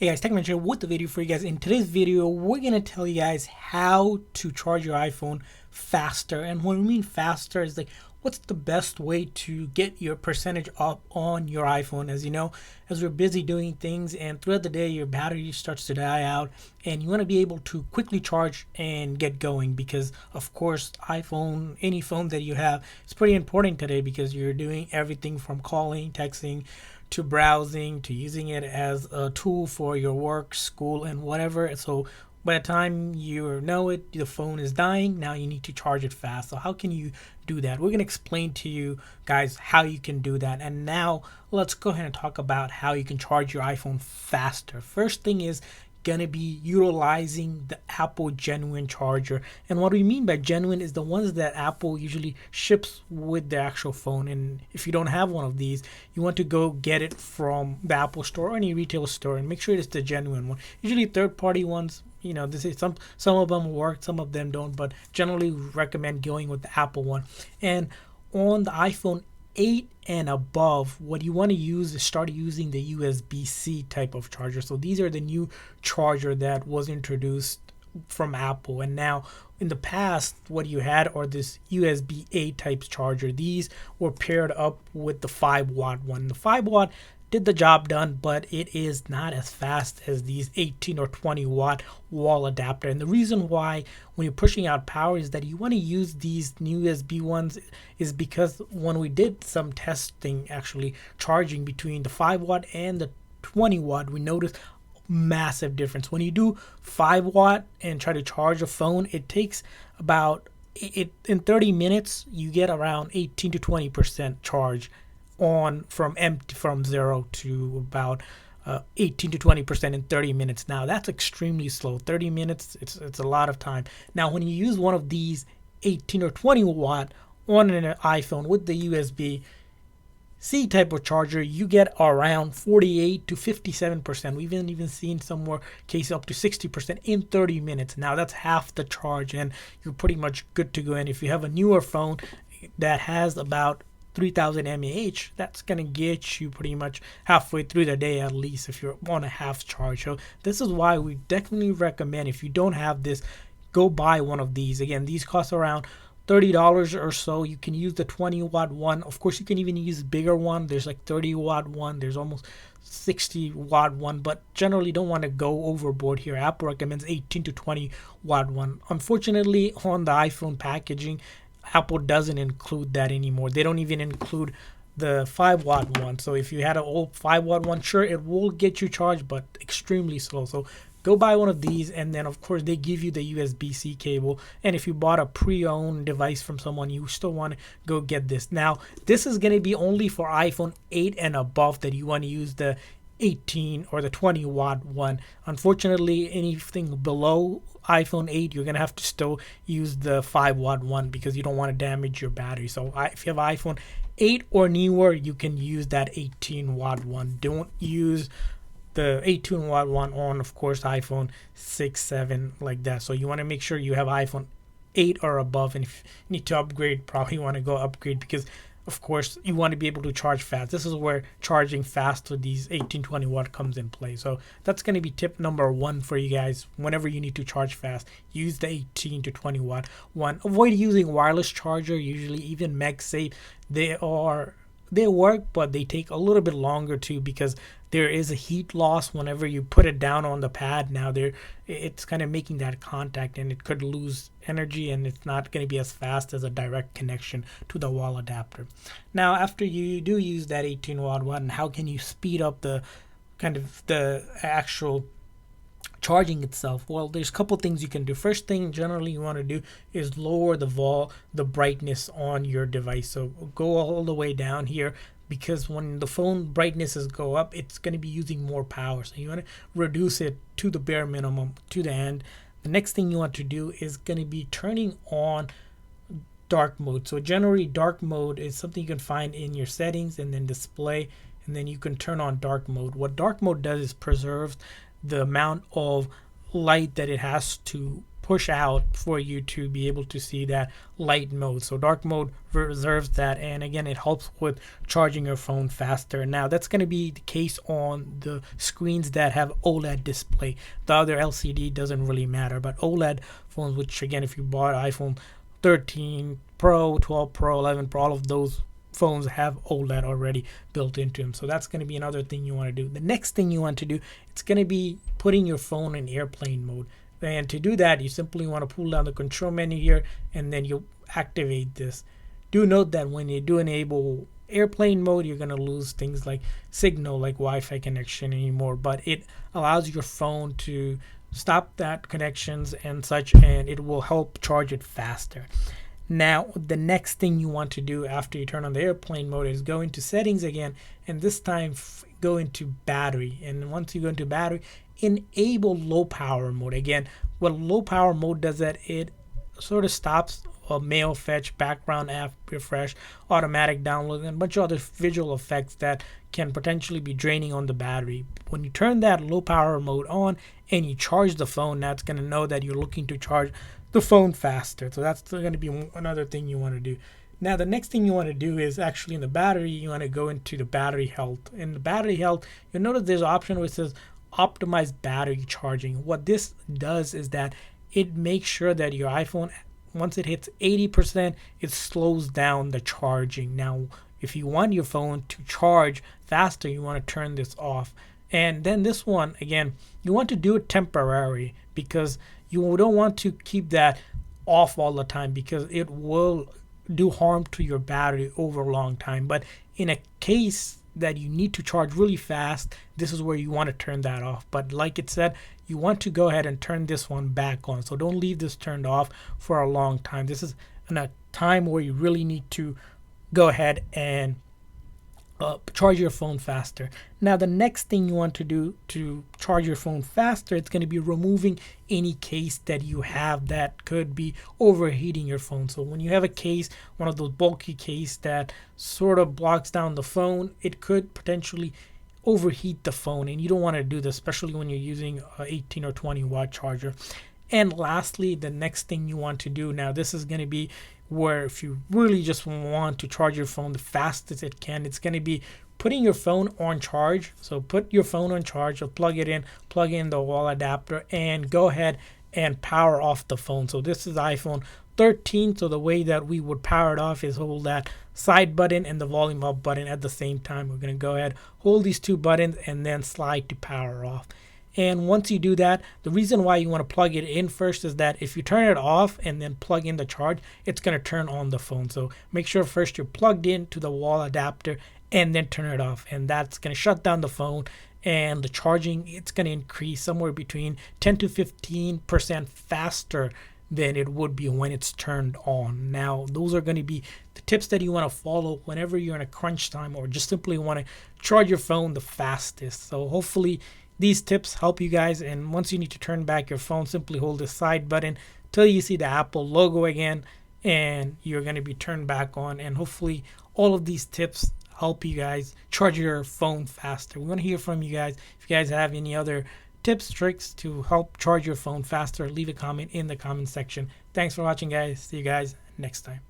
Hey guys, TechMan here with the video for you guys. In today's video, we're going to tell you guys how to charge your iPhone faster. And when we mean faster, is like what's the best way to get your percentage up on your iPhone. As you know, as we're busy doing things and throughout the day, your battery starts to die out and you want to be able to quickly charge and get going because, of course, iPhone, any phone that you have, is pretty important today because you're doing everything from calling, texting, to browsing, to using it as a tool for your work, school, and whatever. So by the time you know it, the phone is dying. Now you need to charge it fast. So how can you do that? We're going to explain to you guys how you can do that. And now let's go ahead and talk about how you can charge your iPhone faster. First thing is gonna be utilizing the Apple genuine charger. And what we mean by genuine is the ones that Apple usually ships with the actual phone. And if you don't have one of these, you want to go get it from the Apple store or any retail store and make sure it's the genuine one. Usually third-party ones, you know, this is some of them work, some of them don't, but generally recommend going with the Apple one. And on the iPhone 8 and above, what you want to use is start using the USB-C type of charger. So these are the new charger that was introduced from Apple. And now in the past, what you had are this USB-A type charger. These were paired up with the 5-watt one. The 5-watt did the job done, but it is not as fast as these 18 or 20 watt wall adapter. And the reason why when you're pushing out power is that you want to use these new USB ones is because when we did some testing actually charging between the 5-watt and the 20-watt, we noticed massive difference. When you do 5-watt and try to charge a phone, it takes about in 30 minutes you get around 18 to 20% charge on from 0 to about 18 to 20% in 30 minutes. Now that's extremely slow. 30 minutes, it's a lot of time. Now when you use one of these 18 or 20 watt on an iPhone with the USB-C type of charger, you get around 48 to 57%. We've even seen some more cases up to 60% in 30 minutes. Now that's half the charge and you're pretty much good to go. And if you have a newer phone that has about 3000 mAh, that's gonna get you pretty much halfway through the day at least if you're on a half charge. So this is why we definitely recommend, if you don't have this, go buy one of these. Again, these cost around $30 or so. You can use the 20-watt one. Of course, you can even use bigger one. There's like 30-watt one. There's almost 60-watt one, but generally don't want to go overboard here. Apple recommends 18 to 20-watt one. Unfortunately, on the iPhone packaging, Apple doesn't include that anymore. They don't even include the 5-watt one. So if you had an old 5-watt one, sure, it will get you charged, but extremely slow. So go buy one of these, and then of course they give you the USB-C cable. And if you bought a pre-owned device from someone, you still want to go get this. Now this is going to be only for iPhone 8 and above that you want to use the 18 or the 20 watt one. Unfortunately, anything below iPhone 8, you're gonna have to still use the 5-watt one because you don't want to damage your battery. So if you have iPhone 8 or newer, you can use that 18-watt one. Don't use the 18-watt one on, of course, iPhone 6, 7, like that. So you want to make sure you have iPhone 8 or above, and if you need to upgrade, probably want to go upgrade because of course you want to be able to charge fast. This is where charging fast with these 18-20 watt comes in play. So that's going to be tip number 1 for you guys. Whenever you need to charge fast, use the 18 to 20 watt one. Avoid using wireless charger. Usually even MagSafe, they work, but they take a little bit longer too because there is a heat loss whenever you put it down on the pad. Now it's kind of making that contact and it could lose energy and it's not going to be as fast as a direct connection to the wall adapter. Now after you do use that 18-watt one, how can you speed up the actual charging itself? Well, there's a couple things you can do. First thing generally you want to do is lower the brightness on your device. So go all the way down here, because when the phone brightnesses go up, it's going to be using more power. So you want to reduce it to the bare minimum, to the end. The next thing you want to do is going to be turning on dark mode. So generally dark mode is something you can find in your settings and then display, and then you can turn on dark mode. What dark mode does is preserves the amount of light that it has to push out for you to be able to see that light mode. So dark mode reserves that, and again, it helps with charging your phone faster. Now that's going to be the case on the screens that have OLED display. The other LCD doesn't really matter, but OLED phones, which again, if you bought iPhone 13 Pro, 12 Pro, 11 Pro, all of those phones have OLED already built into them. So that's going to be another thing you want to do. The next thing you want to do, it's going to be putting your phone in airplane mode. And to do that, you simply want to pull down the control menu here, and then you'll activate this. Do note that when you do enable airplane mode, you're going to lose things like signal, like Wi-Fi connection anymore, but it allows your phone to stop that connections and such, and it will help charge it faster. Now, the next thing you want to do after you turn on the airplane mode is go into settings again, and this time go into battery. And once you go into battery, enable low power mode. Again, what low power mode does, that it sort of stops mail fetch, background app refresh, automatic download, and a bunch of other visual effects that can potentially be draining on the battery. When you turn that low power mode on and you charge the phone, that's going to know that you're looking to charge the phone faster. So that's going to be another thing you want to do. Now, the next thing you want to do is actually in the battery, you want to go into the battery health. In the battery health, you'll notice there's an option which says optimize battery charging. What this does is that it makes sure that your iPhone, once it hits 80%, it slows down the charging. Now, if you want your phone to charge faster, you want to turn this off. And then this one, again, you want to do it temporary, because you don't want to keep that off all the time, because it will do harm to your battery over a long time. But in a case that you need to charge really fast, this is where you want to turn that off. But like it said, you want to go ahead and turn this one back on. So don't leave this turned off for a long time. This is in a time where you really need to go ahead and charge your phone faster. Now, the next thing you want to do to charge your phone faster, it's going to be removing any case that you have that could be overheating your phone. So when you have a case, one of those bulky case that sort of blocks down the phone, it could potentially overheat the phone, and you don't want to do this, especially when you're using a 18 or 20 watt charger. And lastly, the next thing you want to do, now this is going to be where if you really just want to charge your phone the fastest it can, it's going to be putting your phone on charge. So put your phone on charge, or plug in the wall adapter, and go ahead and power off the phone. So this is iPhone 13. So the way that we would power it off is hold that side button and the volume up button at the same time. We're going to go ahead, hold these two buttons, and then slide to power off. And once you do that, the reason why you want to plug it in first is that if you turn it off and then plug in the charge, it's going to turn on the phone. So make sure first you're plugged in to the wall adapter and then turn it off. And that's going to shut down the phone, and the charging, it's going to increase somewhere between 10 to 15% faster than it would be when it's turned on. Now, those are going to be the tips that you want to follow whenever you're in a crunch time, or just simply want to charge your phone the fastest. So hopefully these tips help you guys. And once you need to turn back your phone, simply hold the side button till you see the Apple logo again, and you're going to be turned back on. And hopefully all of these tips help you guys charge your phone faster. We want to hear from you guys. If you guys have any other tips, tricks to help charge your phone faster, leave a comment in the comment section. Thanks for watching, guys. See you guys next time.